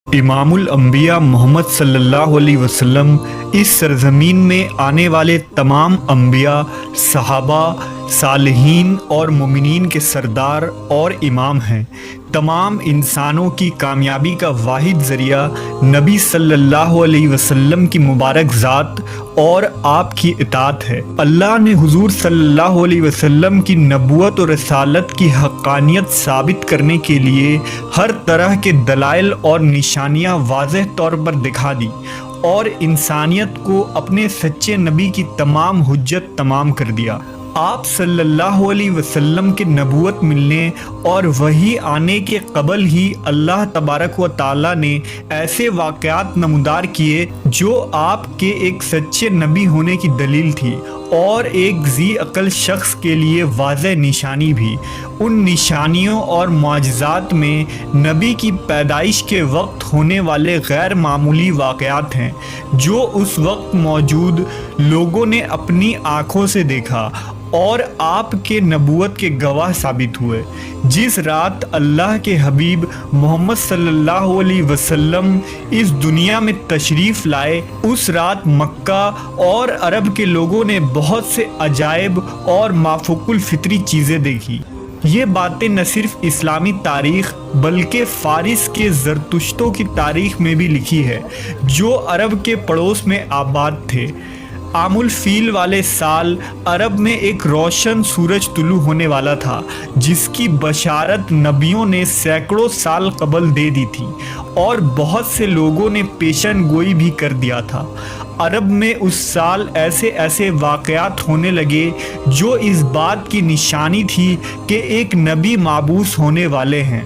इमामुल अंबिया मोहम्मद सल्लल्लाहु अलैहि वसल्लम इस सरजमीन में आने वाले तमाम अंबिया, सहाबा, सालिहीन और मोमिनीन के सरदार और इमाम हैं। तमाम इंसानों की कामयाबी का वाहिद ज़रिया नबी सल्लल्लाहु अलैहि वसल्लम की मुबारक ज़ात और आपकी इताअत है। अल्लाह ने हुजूर सल्लल्लाहु अलैहि वसल्लम की नबूवत और रसालत की हक़ानियत साबित करने के लिए हर तरह के दलाइल और निशानियाँ वाज़ेह तौर पर दिखा दी और इंसानियत को अपने सच्चे नबी की तमाम हुज्जत तमाम कर दिया। आप सल्लल्लाहु अलैहि वसल्लम के नबूवत मिलने और वही आने के कबल ही अल्लाह तबारक व ताला ने ऐसे वाक़यात नमूदार किए जो आपके एक सच्चे नबी होने की दलील थी और एक ज़ी अक़ल शख्स के लिए वाज़ेह निशानी भी। उन निशानियों और मुआजिज़ात में नबी की पैदाइश के वक्त होने वाले गैर मामूली वाक़यात हैं जो उस वक्त मौजूद लोगों ने अपनी आँखों से देखा और आपके नबूवत के गवाह साबित हुए। जिस रात अल्लाह के हबीब मोहम्मद सल्लल्लाहु अलैहि वसल्लम इस दुनिया में तशरीफ़ लाए, उस रात मक्का और अरब के लोगों ने बहुत से अजायब और माफूकुल फितरी चीज़ें देखी। ये बातें न सिर्फ इस्लामी तारीख़ बल्कि फ़ारिस के ज़रतुश्तों की तारीख़ में भी लिखी है जो अरब के पड़ोस में आबाद थे। आमुल फील वाले साल अरब में एक रोशन सूरज तुलू होने वाला था जिसकी बशारत नबियों ने सैकड़ों साल कबल दे दी थी और बहुत से लोगों ने पेशन गोई भी कर दिया था। अरब में उस साल ऐसे ऐसे वाक़यात होने लगे जो इस बात की निशानी थी कि एक नबी माबूस होने वाले हैं।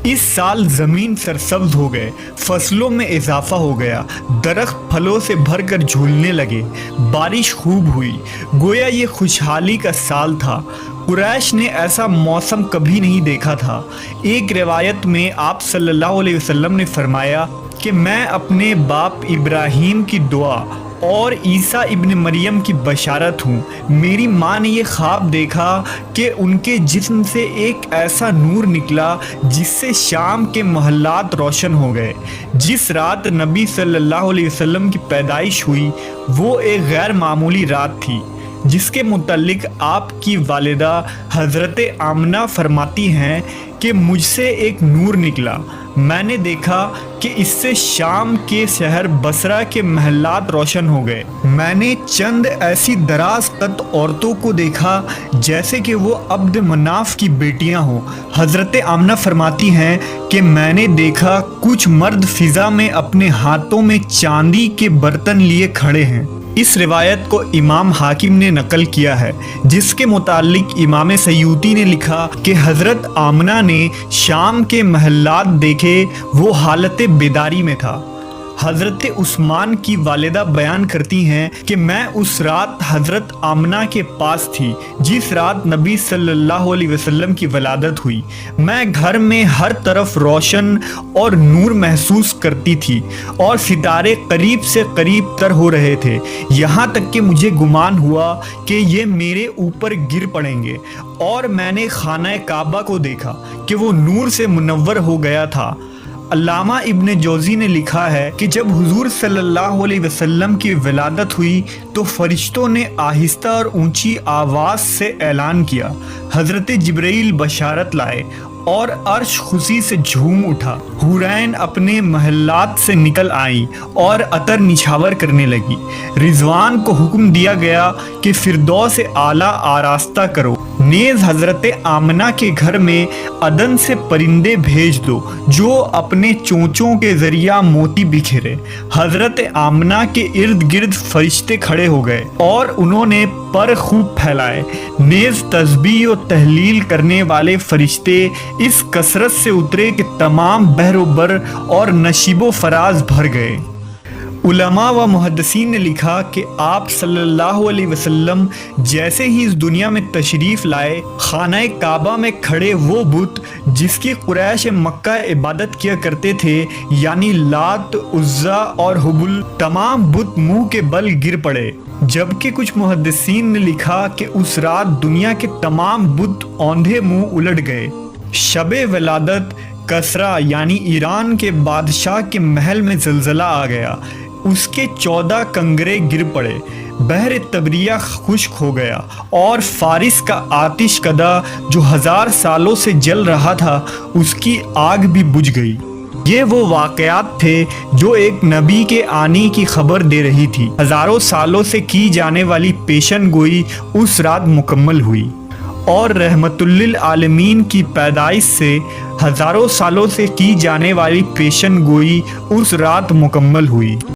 इस साल ज़मीन सरसब्ज हो गए, फसलों में इजाफा हो गया, दरख्त फलों से भरकर झूलने लगे, बारिश खूब हुई, गोया ये खुशहाली का साल था। कुरैश ने ऐसा मौसम कभी नहीं देखा था। एक रिवायत में आप सल्लल्लाहु अलैहि वसल्लम ने फरमाया कि मैं अपने बाप इब्राहीम की दुआ और ईसा इब्न मरियम की बशारत हूँ। मेरी माँ ने ये ख्वाब देखा कि उनके जिस्म से एक ऐसा नूर निकला जिससे शाम के महल्लात रोशन हो गए। जिस रात नबी सल्लल्लाहु अलैहि वसल्लम की पैदाइश हुई वो एक गैर मामूली रात थी जिसके मुतल्लिक आपकी वालिदा हज़रत आमना फरमाती हैं कि मुझसे एक नूर निकला, मैंने देखा कि इससे शाम के शहर बसरा के महल्लात रोशन हो गए। मैंने चंद ऐसी दराज कद औरतों को देखा जैसे कि वो अब्द मनाफ की बेटियां हों। हज़रत आमना फरमाती हैं कि मैंने देखा कुछ मर्द फ़िज़ा में अपने हाथों में चांदी के बर्तन लिए खड़े हैं। इस रिवायत को इमाम हाकिम ने नकल किया है जिसके मुतालिक इमाम सयूती ने लिखा कि हज़रत आमना ने शाम के महल्लात देखे, वो हालत बेदारी में था। हज़रत उस्मान की वालिदा बयान करती हैं कि मैं उस रात हज़रत आमना के पास थी जिस रात नबी सल्लल्लाहु अलैहि वसल्लम की वलादत हुई। मैं घर में हर तरफ रोशन और नूर महसूस करती थी और सितारे करीब से करीब तर हो रहे थे, यहाँ तक कि मुझे गुमान हुआ कि ये मेरे ऊपर गिर पड़ेंगे। और मैंने खाना काबा को देखा कि वो नूर से मुनव्वर हो गया था। अल्लामा इब्न जौज़ी ने लिखा है कि जब हुजूर सल्लल्लाहु अलैहि वसल्लम की विलादत हुई तो फरिश्तों ने आहिस्ता और ऊंची आवाज़ से ऐलान किया, हज़रत जिब्रील बशारत लाए और अर्श खुशी से झूम उठा। हुरैन अपने महल्लात से निकल आई और अतर निछावर करने लगी। रिजवान को हुक्म दिया गया कि फिरदौस आला आरास्ता करो। नेज़ हज़रत आमना के घर में अदन से परिंदे भेज दो जो अपने चोंचों के ज़रिया मोती बिखेरे। हज़रत आमना के इर्द गिर्द फरिश्ते खड़े हो गए और उन्होंने पर खूब फैलाए। नेज़ तस्बीह और तहलील करने वाले फरिश्ते इस कसरत से उतरे कि तमाम बहरोबर और नशीबो फराज भर गए। उलमा व मुहद्दिसीन ने लिखा कि आप सल्लल्लाहु अलैहि वसल्लम जैसे ही इस दुनिया में तशरीफ़ लाए, खाना काबा में खड़े वो बुत जिसकी कुरैश मक्का इबादत किया करते थे यानी लात, उज़्ज़ा और हुबुल, तमाम बुत मुंह के बल गिर पड़े। जबकि कुछ मुहद्दिसीन ने लिखा कि उस रात दुनिया के तमाम बुत औंधे मुंह उलट गए। शब विलादत کسرا یعنی ایران کے بادشاہ کے محل میں زلزلہ آ گیا، اس کے 14 کنگرے گر پڑے، بحر تبریہ خشک ہو گیا، اور فارس کا آتش کدہ جو 1000 سالوں سے جل رہا تھا اس کی آگ بھی بجھ گئی۔ یہ وہ واقعات تھے جو ایک نبی کے آنے کی خبر دے رہی تھی۔ ہزاروں سالوں سے کی جانے والی پیشن گوئی اس رات مکمل ہوئی، اور رحمت للعالمین کی پیدائش سے ہزاروں سالوں سے کی جانے والی پیشن گوئی اس رات مکمل ہوئی۔